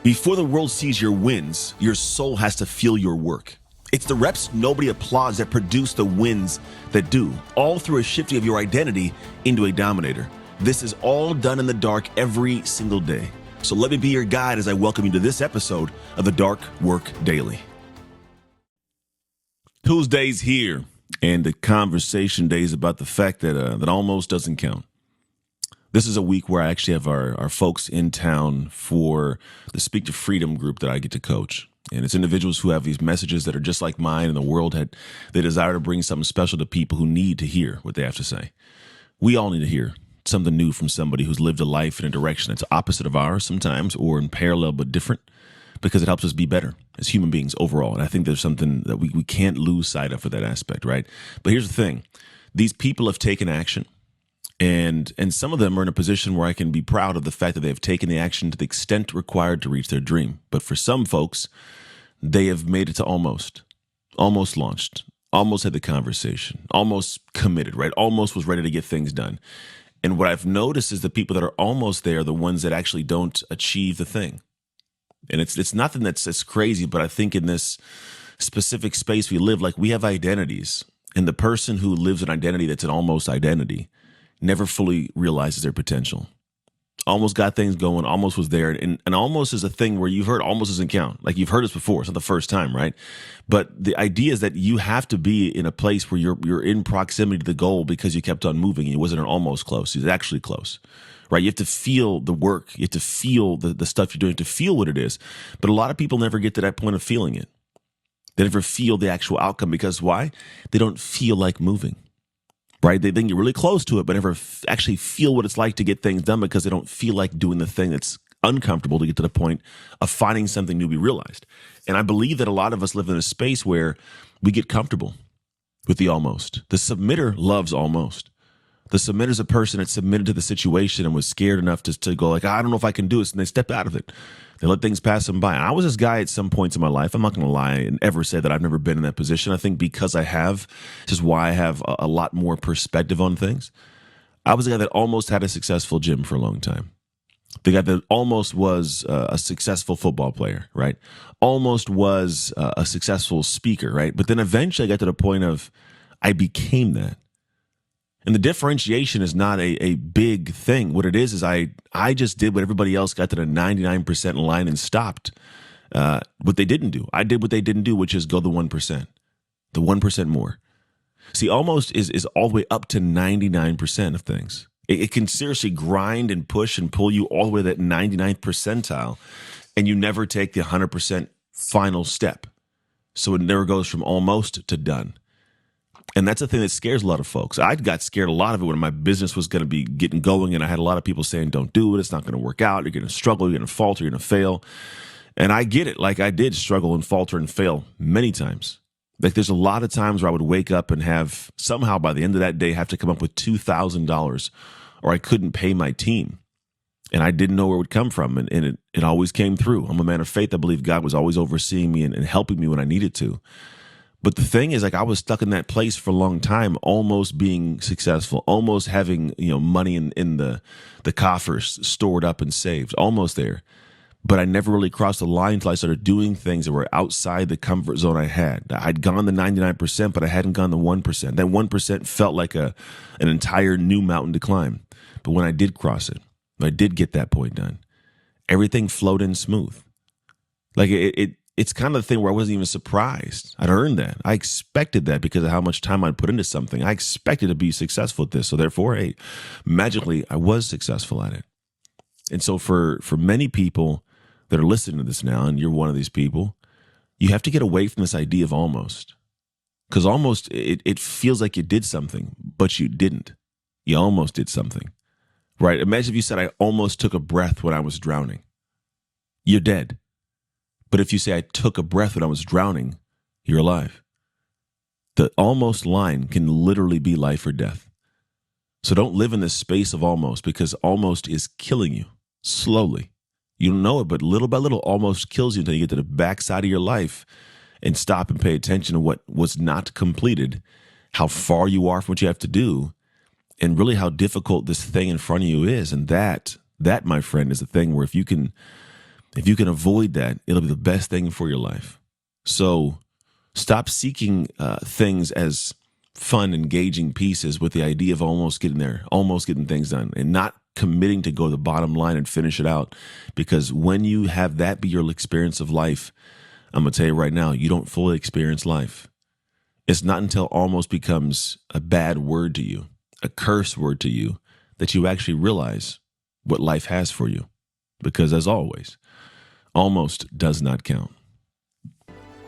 Before the world sees your wins, your soul has to feel your work. It's the reps nobody applauds that produce the wins that do, all through a shifting of your identity into a dominator. This is all done in the dark every single day. So let me be your guide as I welcome you to this episode of the Dark Work Daily. Tuesday's here, and the conversation day is about the fact that that almost doesn't count. This is a week where I actually have our folks in town for the Speak to Freedom group that I get to coach. And it's individuals who have these messages that are just like mine, and the world they desire to bring something special to people who need to hear what they have to say. We all need to hear something new from somebody who's lived a life in a direction that's opposite of ours sometimes, or in parallel but different, because it helps us be better as human beings overall. And I think there's something that we can't lose sight of for that aspect, right? But here's the thing. These people have taken action. And some of them are in a position where I can be proud of the fact that they have taken the action to the extent required to reach their dream. But for some folks, they have made it to almost launched, almost had the conversation, almost committed, right? Almost was ready to get things done. And what I've noticed is the people that are almost there are the ones that actually don't achieve the thing. And it's nothing that's crazy, but I think in this specific space we live, like we have identities. And the person who lives an identity that's an almost identity never fully realizes their potential. Almost got things going, almost was there. And almost is a thing where you've heard almost doesn't count. Like you've heard this before. It's not the first time, right? But the idea is that you have to be in a place where you're in proximity to the goal because you kept on moving. And it wasn't an almost close. It was actually close, right? You have to feel the work. You have to feel the stuff you're doing, to feel what it is. But a lot of people never get to that point of feeling it. They never feel the actual outcome because why? They don't feel like moving. Right? They think you're really close to it, but never actually feel what it's like to get things done because they don't feel like doing the thing that's uncomfortable to get to the point of finding something new to be realized. And I believe that a lot of us live in a space where we get comfortable with the almost. The submitter loves almost. The submitter is a person that submitted to the situation and was scared enough to go like, I don't know if I can do this, and they step out of it. They let things pass them by. And I was this guy at some points in my life. I'm not going to lie and ever say that I've never been in that position. I think because I have, this is why I have a lot more perspective on things. I was a guy that almost had a successful gym for a long time. The guy that almost was a successful football player, right? Almost was a successful speaker, right? But then eventually I got to the point of I became that. And the differentiation is not a big thing. What it is I just did what everybody else got to the 99% line and stopped what they didn't do. I did what they didn't do, which is go the 1%, the 1% more. See, almost is all the way up to 99% of things. It can seriously grind and push and pull you all the way to that 99th percentile, and you never take the 100% final step. So it never goes from almost to done. And that's the thing that scares a lot of folks. I got scared a lot of it when my business was going to be getting going, and I had a lot of people saying, don't do it. It's not going to work out. You're going to struggle. You're going to falter. You're going to fail. And I get it. Like I did struggle and falter and fail many times. Like there's a lot of times where I would wake up and have somehow by the end of that day have to come up with $2,000, or I couldn't pay my team. And I didn't know where it would come from. And it always came through. I'm a man of faith. I believe God was always overseeing me and helping me when I needed to. But the thing is, like, I was stuck in that place for a long time, almost being successful, almost having, money in the coffers stored up and saved, almost there. But I never really crossed the line until I started doing things that were outside the comfort zone I had. I'd gone the 99%, but I hadn't gone the 1%. That 1% felt like an entire new mountain to climb. But when I did cross it, when I did get that point done, everything flowed in smooth. Like it's kind of the thing where I wasn't even surprised. I'd earned that. I expected that because of how much time I'd put into something. I expected to be successful at this. So therefore, hey, magically, I was successful at it. And so for many people that are listening to this now, and you're one of these people, you have to get away from this idea of almost. Because almost, it feels like you did something, but you didn't. You almost did something, right? Imagine if you said, I almost took a breath when I was drowning. You're dead. But if you say, I took a breath when I was drowning, you're alive. The almost line can literally be life or death. So don't live in this space of almost, because almost is killing you slowly. You don't know it, but little by little, almost kills you until you get to the backside of your life and stop and pay attention to what was not completed, how far you are from what you have to do, and really how difficult this thing in front of you is. And that, my friend, is the thing where if you can If you can avoid that, it'll be the best thing for your life. So stop seeking things as fun, engaging pieces with the idea of almost getting there, almost getting things done, and not committing to go to the bottom line and finish it out. Because when you have that be your experience of life, I'm going to tell you right now, you don't fully experience life. It's not until almost becomes a bad word to you, a curse word to you, that you actually realize what life has for you. Because as always, almost does not count.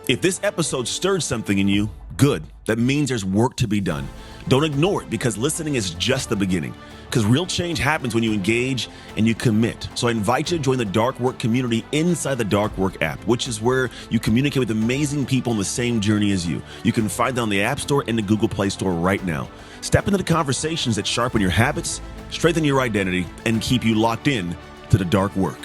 If this episode stirred something in you, good. That means there's work to be done. Don't ignore it, because listening is just the beginning. Because real change happens when you engage and you commit. So I invite you to join the Dark Work community inside the Dark Work app, which is where you communicate with amazing people on the same journey as you. You can find them on the App Store and the Google Play Store right now. Step into the conversations that sharpen your habits, strengthen your identity, and keep you locked in to the Dark Work.